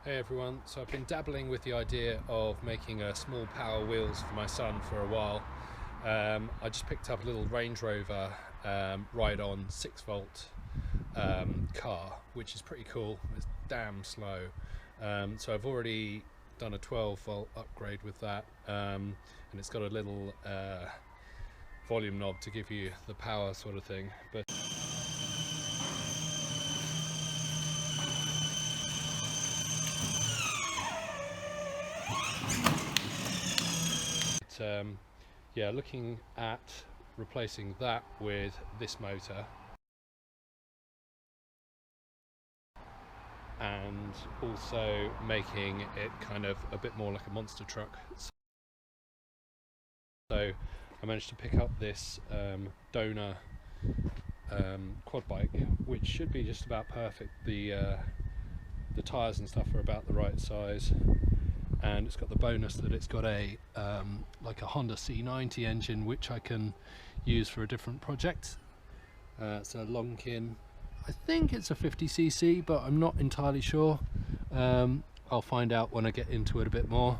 Hey everyone, so I've been dabbling with the idea of making a small power wheels for my son for a while. I just picked up a little Range Rover ride-on 6-volt car, which is pretty cool. It's damn slow. So I've already done a 12-volt upgrade with that, and it's got a little volume knob to give you the power sort of thing. But yeah, looking at replacing that with this motor and also making it kind of a bit more like a monster truck. So I managed to pick up this donor quad bike, which should be just about perfect. The tyres and stuff are about the right size, and it's got the bonus that it's got a like a Honda C90 engine, which I can use for a different project. It's a Lonkin, I think it's a 50cc, but I'm not entirely sure. I'll find out when I get into it a bit more.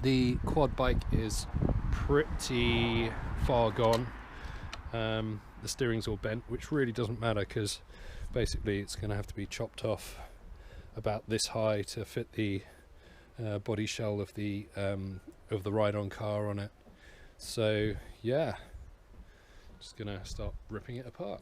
The quad bike is pretty far gone. The steering's all bent, which really doesn't matter because basically it's going to have to be chopped off about this high to fit the body shell of the ride-on car on it. So yeah, just gonna start ripping it apart.